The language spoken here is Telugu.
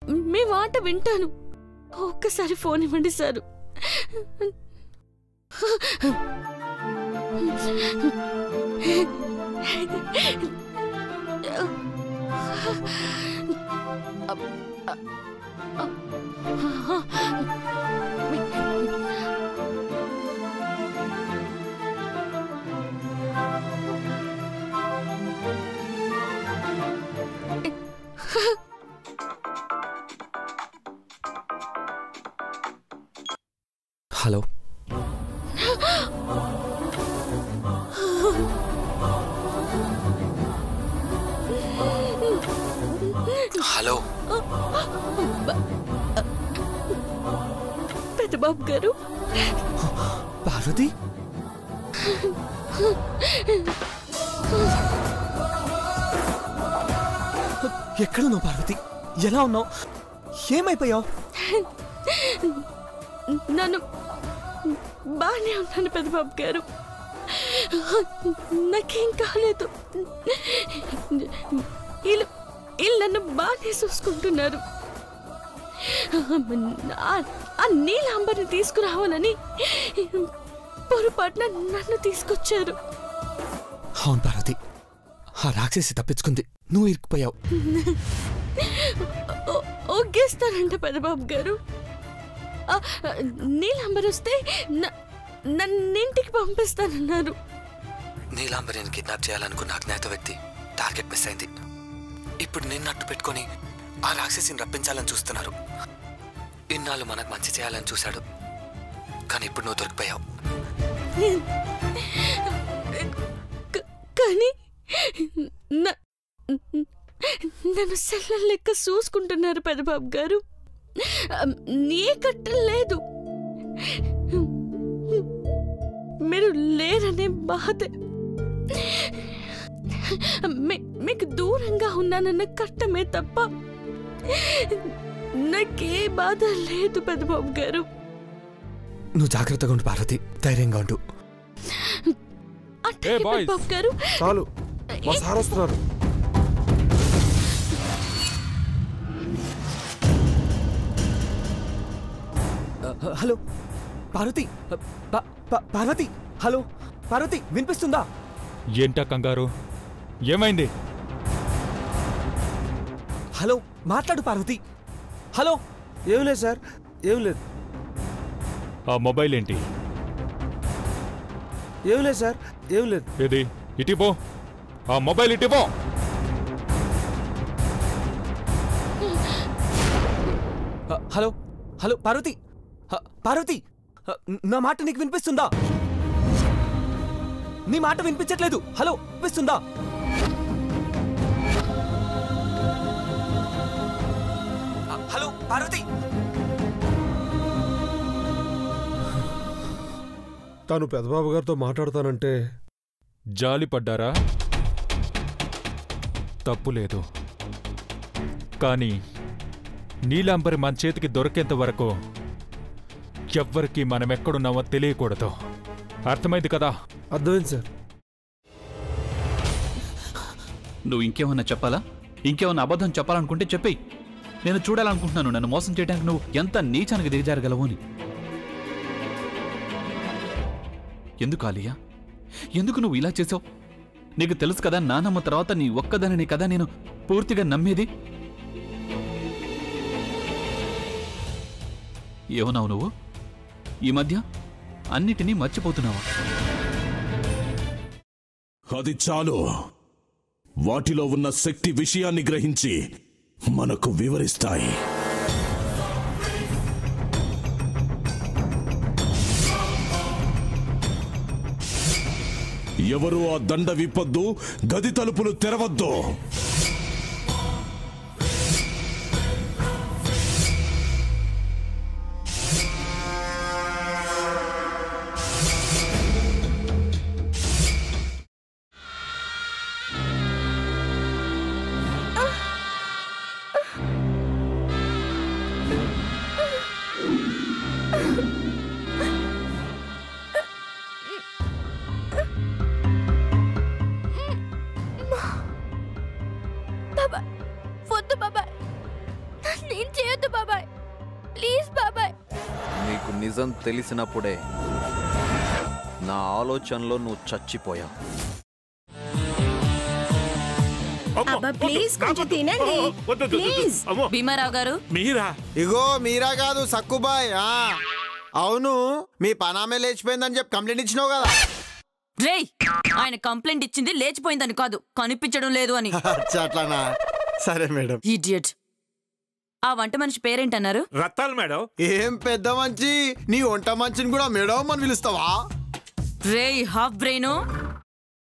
మీ మాట వింటాను. ఒక్కసారి ఫోన్ ఇవ్వండి సారు. హలో. హలో పెద్దబాబు గారు. పార్వతి, ఎక్కడున్నావు పార్వతి? ఎలా ఉన్నావు? ఏమైపోయావు? నన్ను బాగానే ఉన్నాను పెద్దబాబు గారు, నాకేం కాలేదు. వీళ్ళు నన్ను బాగానే చూసుకుంటున్నారు. ఆ నీలాంబరిని తీసుకురావాలని పొరపాటున నన్ను తీసుకొచ్చారు. అవును పార్వతి, ఆ రాక్షసి తప్పించుకుంది, నువ్వు ఇరుక్కుపోయావు. ఒగ్గేస్తారంట పెద్దబాబు గారు. నీలాంబరి వస్తే నన్నింటికి పంపిస్తానన్నారు. నీలాంబరిని కిడ్నాప్ చేయాలనుకున్న అజ్ఞాత వ్యక్తి టార్గెట్ మిస్ అయింది. ఇప్పుడు నిన్ను అట్టు పెట్టుకొని ఆ రాక్షసిని రప్పించాలని చూస్తున్నారు. ఇన్నాళ్ళు మనకు మంచి చేయాలని చూశాడు, కానీ ఇప్పుడు నువ్వు దొరికిపోయావు. కానీ నన్ను సెల్ల లెక్క చూసుకుంటున్నారు పెద్దబాబు గారు. నీ కట్టలేదు, మీరు లేరనే బాధ. మీకు దూరంగా ఉన్నానన్న కట్టమే తప్ప నాకే బాధ లేదు పెద్దబాబు గారు. నువ్వు జాగ్రత్తగా ఉండు పార్వతి, ధైర్యంగా ఉండు. పెద్దబాబు గారు చాలు, మా సార్ వస్తున్నారు. హలో పార్వతి, పార్వతి, హలో పార్వతి, వినిపిస్తుందా? ఏంటా కంగారు, ఏమైంది? హలో మాట్లాడు పార్వతి. హలో. ఏం లేదు సార్, ఏం లేదు. ఆ మొబైల్ ఏంటి? ఏం లేదు సార్, ఏం లేదు. ఏది ఇటిపో, ఆ మొబైల్ ఇటిపో. హలో హలో పార్వతి, పార్వతి, నా మాట నీకు వినిపిస్తుందా? నీ మాట వినిపించట్లేదు. హలో, వినిపిస్తుందా? హలో పార్వతి. తాను పెద్దబాబు గారితో మాట్లాడతానంటే జాలి పడ్డారా? తప్పులేదు, కానీ నీలాంబరి మన చేతికి దొరికేంత వరకు ఎవ్వరికీ మనమెక్కడున్నామో తెలియకూడదు. అర్థమైంది కదా? అర్థమైంది సార్. నువ్వు ఇంకేమన్నా చెప్పాలా? ఇంకేమన్నా అబద్ధం చెప్పాలనుకుంటే చెప్పేయి. నేను చూడాలనుకుంటున్నాను నన్ను మోసం చేయడానికి నువ్వు ఎంత నీచానికి దిగజారగలవు అని. ఎందుకు ఆలియా, ఎందుకు నువ్వు ఇలా చేసావు? నీకు తెలుసు కదా నానమ్మ తర్వాత నీ ఒక్కదానిని కదా నేను పూర్తిగా నమ్మేది. ఏమన్నావు నువ్వు? ఈ మధ్య అన్నిటినీ మర్చిపోతున్నావా? అది చాలు. వాటిలో ఉన్న శక్తి విషయాన్ని గ్రహించి మనకు వివరిస్తాయి. ఎవరు ఆ దండ విప్పొద్దు, గది తలుపులు తెరవద్దు. చేయొద్దు బాబాయ్, ప్లీజ్ బాబాయ్. నీకు నిజం తెలిసినప్పుడే నా ఆలోచనలో నువ్వు చచ్చిపోయావు. అబ్బా ప్లీజ్ కొంచెం తినండి ప్లీజ్. భీమారావు గారు, మీరా? ఇగో మీరా కాదు సక్కుబాయ్. అవును, మీ పనామే లేచిపోయిందని చెప్పి కంప్లైంట్ ఇచ్చినావు కదా. రేయ్, ఆయన కంప్లైంట్ ఇచ్చింది లేచిపోయిందని కాదు, కనిపించడం లేదు అని. అట్లానా? సరే మేడం. ఇడియట్. ఆ వంట మనిషి పేరేంటన్నారు? రత్తాలు మేడం. ఏం పెద్ద మంచి, నీ వంట మంచిని కూడా మేడం అని పిలుస్తావా? రేయ్ హాఫ్ బ్రెయిన్,